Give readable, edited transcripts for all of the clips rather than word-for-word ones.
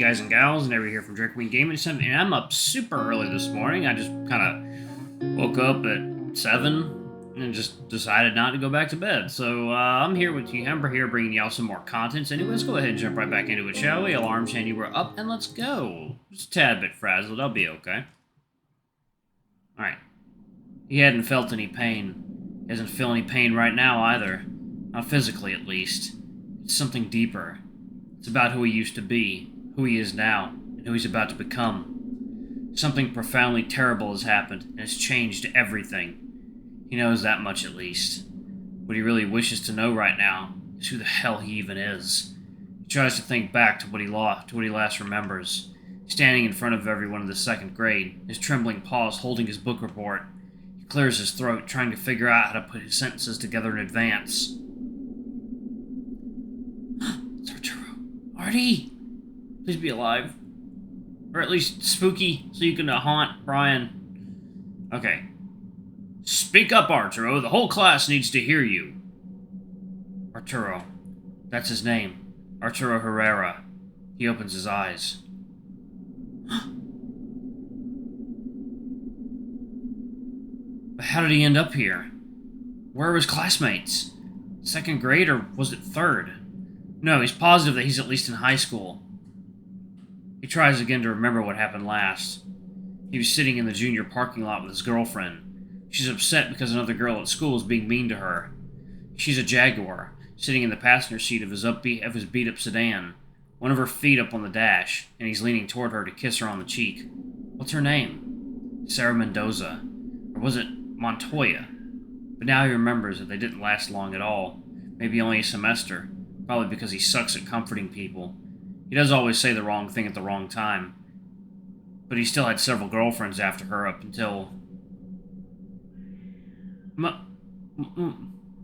guys and gals, and everybody here from Drake Wing Gaming Center. And I'm up super early this morning. I just kind of woke up at 7 and just decided not to go back to bed. So I'm here with you, Amber here, bringing y'all some more content. So anyways, go ahead and jump right back into it, shall we? Alarm Shandy, we're up, and let's go. Just a tad bit frazzled, I'll be okay. Alright. He hadn't felt any pain. He doesn't feel any pain right now either. Not physically, at least. It's something deeper. It's about who he used to be, who he is now, and who he's about to become. Something profoundly terrible has happened, and it's changed everything. He knows that much at least. What he really wishes to know right now is who the hell he even is. He tries to think back to what he last remembers. Standing in front of everyone in the second grade, his trembling paws holding his book report. He clears his throat, trying to figure out how to put his sentences together in advance. It's Arturo. Artie! Please be alive. Or at least spooky, so you can haunt Brian. Okay. Speak up, Arturo. The whole class needs to hear you. Arturo. That's his name. Arturo Herrera. He opens his eyes. But how did he end up here? Where are his classmates? Second grade, or was it third? No, he's positive that he's at least in high school. He tries again to remember what happened last. He was sitting in the junior parking lot with his girlfriend. She's upset because another girl at school is being mean to her. She's a Jaguar, sitting in the passenger seat of his beat-up sedan, one of her feet up on the dash, and he's leaning toward her to kiss her on the cheek. What's her name? Sarah Mendoza. Or was it Montoya? But now he remembers that they didn't last long at all. Maybe only a semester. Probably because he sucks at comforting people. He does always say the wrong thing at the wrong time. But he still had several girlfriends after her up until...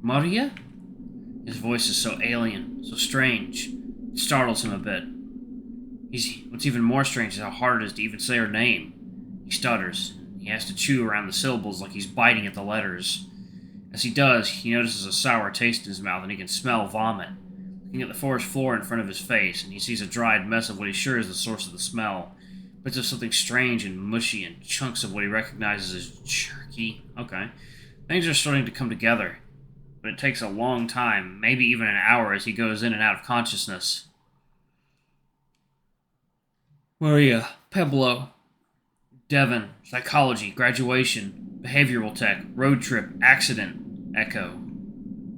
Maria? His voice is so alien, so strange. It startles him a bit. What's even more strange is how hard it is to even say her name. He stutters. He has to chew around the syllables like he's biting at the letters. As he does, he notices a sour taste in his mouth and he can smell vomit. Looking at the forest floor in front of his face, and he sees a dried mess of what he sure is the source of the smell. Bits of something strange and mushy and chunks of what he recognizes as jerky. Okay. Things are starting to come together, but it takes a long time, maybe even an hour, as he goes in and out of consciousness. Maria, Pueblo, Devon, psychology, graduation, behavioral tech, road trip, accident, Echo.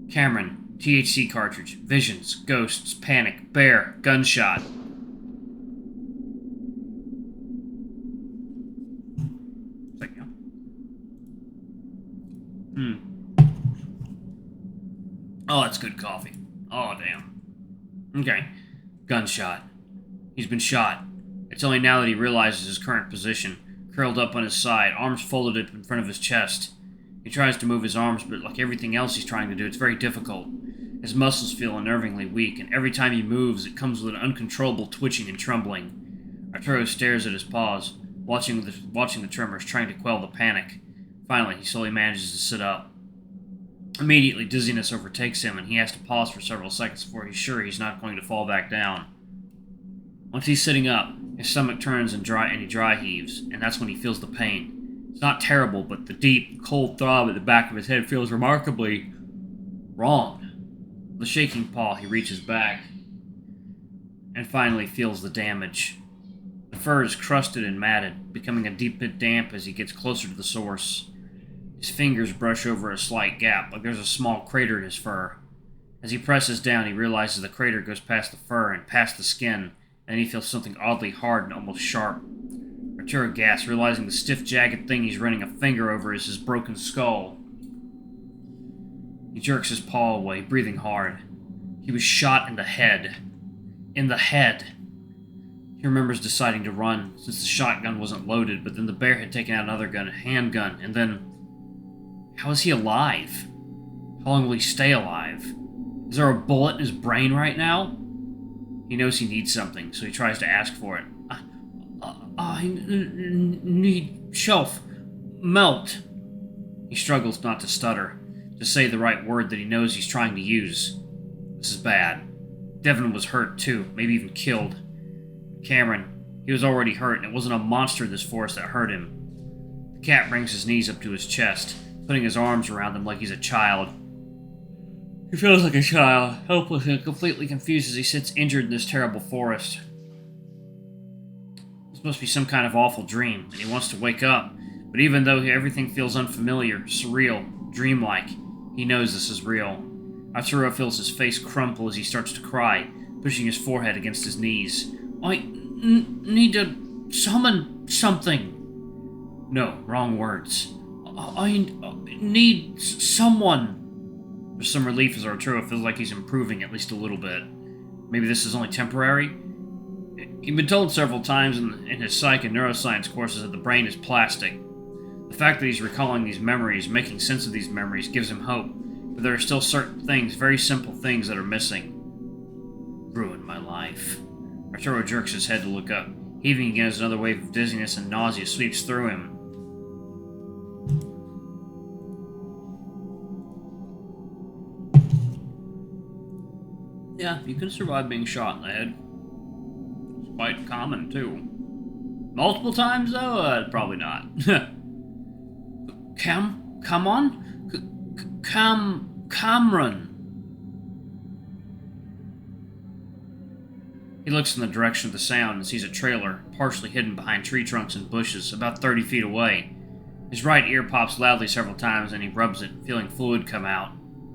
Cameron, THC cartridge, visions, ghosts, panic, bear, gunshot. Oh, that's good coffee. Oh, damn. Okay. Gunshot. He's been shot. It's only now that he realizes his current position, curled up on his side, arms folded up in front of his chest. He tries to move his arms, but like everything else he's trying to do, it's very difficult. His muscles feel unnervingly weak, and every time he moves, it comes with an uncontrollable twitching and trembling. Arturo stares at his paws, watching the tremors, trying to quell the panic. Finally, he slowly manages to sit up. Immediately, dizziness overtakes him, and he has to pause for several seconds before he's sure he's not going to fall back down. Once he's sitting up, his stomach turns and he dry heaves, and that's when he feels the pain. It's not terrible, but the deep, cold throb at the back of his head feels remarkably wrong. With a shaking paw, he reaches back, and finally feels the damage. The fur is crusted and matted, becoming a deep bit damp as he gets closer to the source. His fingers brush over a slight gap, like there's a small crater in his fur. As he presses down, he realizes the crater goes past the fur and past the skin, and he feels something oddly hard and almost sharp. Arturo gasps, realizing the stiff, jagged thing he's running a finger over is his broken skull. He jerks his paw away, breathing hard. He was shot in the head. In the head. He remembers deciding to run, since the shotgun wasn't loaded, but then the bear had taken out another gun, a handgun, and then... How is he alive? How long will he stay alive? Is there a bullet in his brain right now? He knows he needs something, so he tries to ask for it. I need shelf. Melt. He struggles not to stutter, to say the right word that he knows he's trying to use. This is bad. Devon was hurt too, maybe even killed. Cameron, he was already hurt, and it wasn't a monster in this forest that hurt him. The cat brings his knees up to his chest, putting his arms around him like he's a child. He feels like a child, helpless and completely confused as he sits injured in this terrible forest. This must be some kind of awful dream, and he wants to wake up. But even though everything feels unfamiliar, surreal, dreamlike, he knows this is real. Arturo feels his face crumple as he starts to cry, pushing his forehead against his knees. I need to summon something. No, wrong words. I need someone. There's some relief as Arturo feels like he's improving at least a little bit. Maybe this is only temporary? He's been told several times in his psych and neuroscience courses that the brain is plastic. The fact that he's recalling these memories, making sense of these memories, gives him hope, but there are still certain things, very simple things, that are missing. Ruined my life. Arturo jerks his head to look up, heaving again as another wave of dizziness and nausea sweeps through him. Yeah, you can survive being shot in the head. It's quite common, too. Multiple times, though? Probably not. Come on? Cameron. He looks in the direction of the sound and sees a trailer, partially hidden behind tree trunks and bushes, about 30 feet away. His right ear pops loudly several times and he rubs it, feeling fluid come out.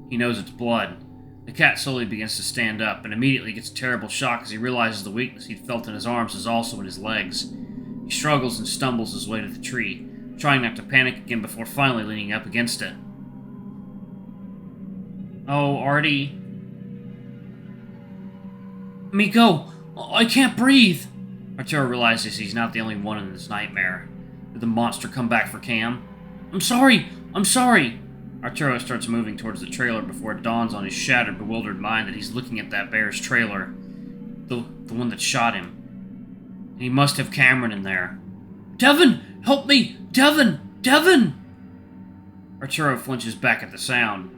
He knows it's blood. The cat slowly begins to stand up, and immediately gets a terrible shock as he realizes the weakness he'd felt in his arms is also in his legs. He struggles and stumbles his way to the tree, trying not to panic again before finally leaning up against it. Oh, Artie. Let me go! I can't breathe! Arturo realizes he's not the only one in this nightmare. Did the monster come back for Cam? I'm sorry! Arturo starts moving towards the trailer before it dawns on his shattered, bewildered mind that he's looking at that bear's trailer. The one that shot him. And he must have Cameron in there. Devin! Help me! Devin! Arturo flinches back at the sound.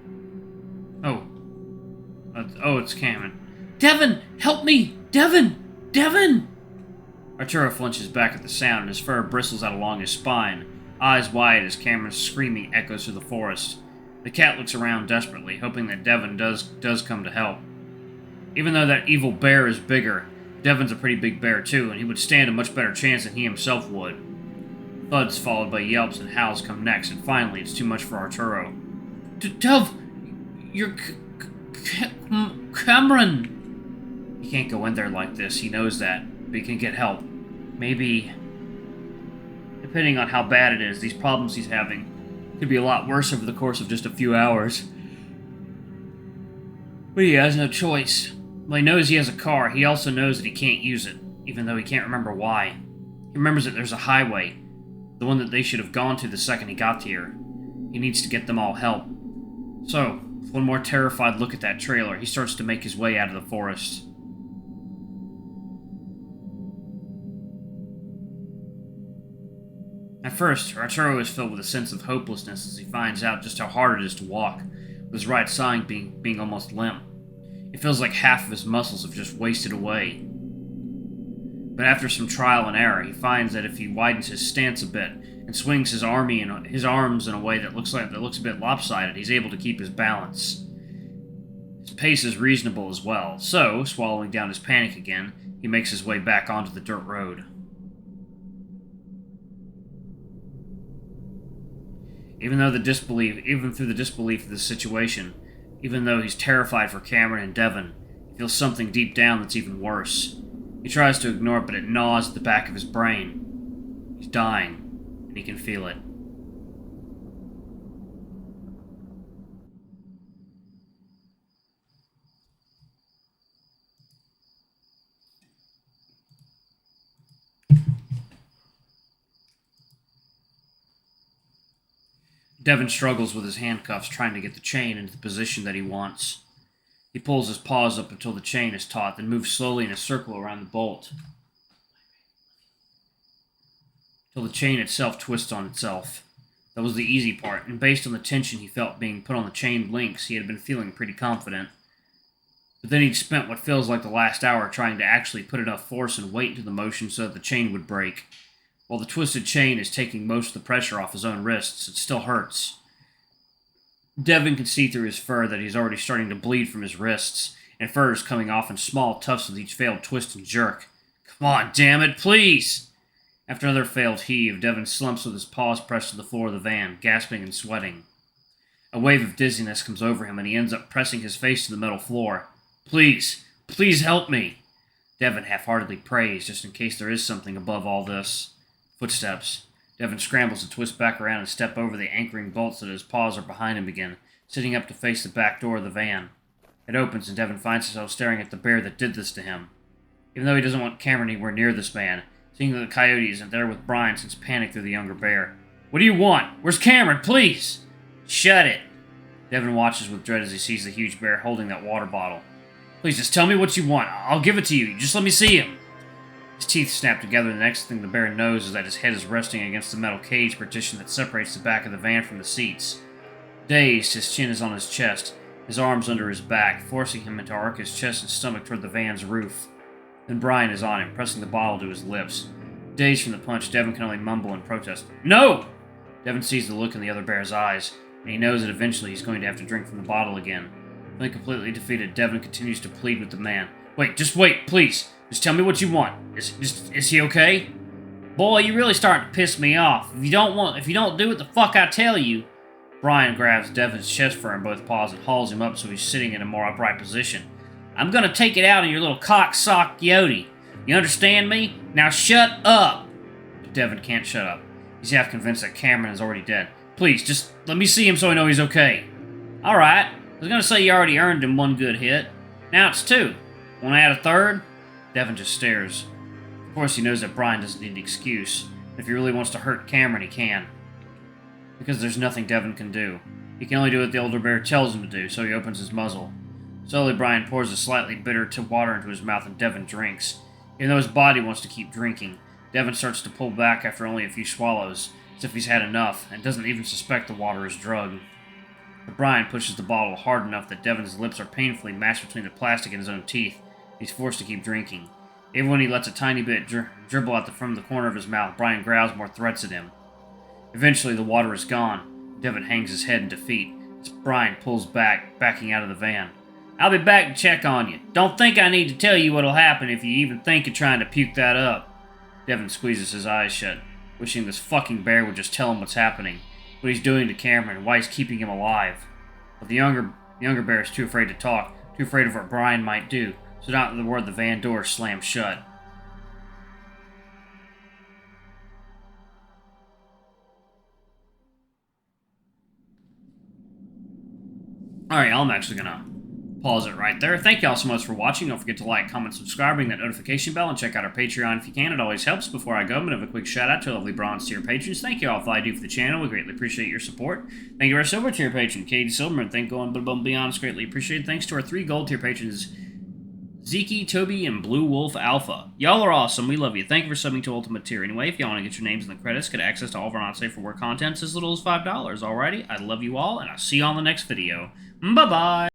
It's Cameron. Devin! Help me! Devin! Arturo flinches back at the sound and his fur bristles out along his spine, eyes wide as Cameron's screaming echoes through the forest. The cat looks around desperately, hoping that Devin does come to help. Even though that evil bear is bigger, Devin's a pretty big bear too, and he would stand a much better chance than he himself would. Thuds followed by yelps and howls come next, and finally it's too much for Arturo. Dev! You're Cameron! He can't go in there like this, he knows that, but he can get help. Maybe, depending on how bad it is, these problems he's having could be a lot worse over the course of just a few hours. But he has no choice. While he knows he has a car, he also knows that he can't use it, even though he can't remember why. He remembers that there's a highway, the one that they should have gone to the second he got here. He needs to get them all help. So, with one more terrified look at that trailer, he starts to make his way out of the forest. At first, Arturo is filled with a sense of hopelessness as he finds out just how hard it is to walk, with his right side being almost limp. It feels like half of his muscles have just wasted away. But after some trial and error, he finds that if he widens his stance a bit and swings his arms in a way that looks a bit lopsided, he's able to keep his balance. His pace is reasonable as well, so, swallowing down his panic again, he makes his way back onto the dirt road. Even through the disbelief of the situation, even though he's terrified for Cameron and Devin, he feels something deep down that's even worse. He tries to ignore it, but it gnaws at the back of his brain. He's dying, and he can feel it. Devin struggles with his handcuffs, trying to get the chain into the position that he wants. He pulls his paws up until the chain is taut, then moves slowly in a circle around the bolt, till the chain itself twists on itself. That was the easy part, and based on the tension he felt being put on the chained links, he had been feeling pretty confident. But then he'd spent what feels like the last hour trying to actually put enough force and weight into the motion so that the chain would break. While the twisted chain is taking most of the pressure off his own wrists, it still hurts. Devin can see through his fur that he's already starting to bleed from his wrists, and fur is coming off in small tufts with each failed twist and jerk. Come on, damn it, please! After another failed heave, Devin slumps with his paws pressed to the floor of the van, gasping and sweating. A wave of dizziness comes over him, and he ends up pressing his face to the metal floor. Please, please help me! Devin half-heartedly prays, just in case there is something above all this. Footsteps. Devin scrambles to twist back around and step over the anchoring bolts so that his paws are behind him again, sitting up to face the back door of the van. It opens, and Devin finds himself staring at the bear that did this to him. Even though he doesn't want Cameron anywhere near this man, seeing that the coyote isn't there with Brian sends panic through the younger bear. What do you want? Where's Cameron? Please! Shut it! Devin watches with dread as he sees the huge bear holding that water bottle. Please, just tell me what you want. I'll give it to you. Just let me see him. His teeth snap together, and the next thing the bear knows is that his head is resting against the metal cage partition that separates the back of the van from the seats. Dazed, his chin is on his chest, his arms under his back, forcing him to arc his chest and stomach toward the van's roof. Then Brian is on him, pressing the bottle to his lips. Dazed from the punch, Devin can only mumble in protest. No! Devin sees the look in the other bear's eyes, and he knows that eventually he's going to have to drink from the bottle again. Then completely defeated, Devin continues to plead with the man. Wait, just wait, please! Just tell me what you want. Is he okay? Boy, you're really starting to piss me off. If you don't do what the fuck I tell you... Brian grabs Devin's chest fur in both paws and hauls him up so he's sitting in a more upright position. I'm gonna take it out on your little cock-sock Yodi. You understand me? Now shut up! But Devin can't shut up. He's half convinced that Cameron is already dead. Please, just let me see him so I know he's okay. Alright. I was gonna say you already earned him one good hit. Now it's two. Wanna add a third? Devin just stares. Of course, he knows that Brian doesn't need an excuse. If he really wants to hurt Cameron, he can. Because there's nothing Devin can do. He can only do what the older bear tells him to do, so he opens his muzzle. Slowly, Brian pours a slightly bitter water into his mouth and Devin drinks. Even though his body wants to keep drinking, Devin starts to pull back after only a few swallows, as if he's had enough, and doesn't even suspect the water is drugged. But Brian pushes the bottle hard enough that Devin's lips are painfully mashed between the plastic and his own teeth. He's forced to keep drinking. Even when he lets a tiny bit dribble out from the corner of his mouth, Brian growls more threats at him. Eventually, the water is gone. Devin hangs his head in defeat, as Brian pulls back, backing out of the van. I'll be back to check on you. Don't think I need to tell you what'll happen if you even think of trying to puke that up. Devin squeezes his eyes shut, wishing this fucking bear would just tell him what's happening, what he's doing to Cameron, and why he's keeping him alive. But the younger bear is too afraid to talk, too afraid of what Brian might do, so not the word the van door slams shut. Alright, I'm actually gonna pause it right there. Thank y'all so much for watching. Don't forget to like, comment, subscribe, ring that notification bell, and check out our Patreon if you can. It always helps. Before I go, I'm going to have a quick shout out to lovely bronze tier patrons. Thank you all for all you do for the channel. We greatly appreciate your support. Thank you to our silver tier patron, Katie Silverman. Thank you above and beyond. It's greatly appreciated. Thanks to our 3 gold tier patrons, Zeke, Toby, and Blue Wolf Alpha. Y'all are awesome. We love you. Thank you for subbing to Ultimate Tier. Anyway, if y'all want to get your names in the credits, get access to all of our not safe for work content as little as $5. Alrighty, I love you all, and I'll see you on the next video. Bye-bye.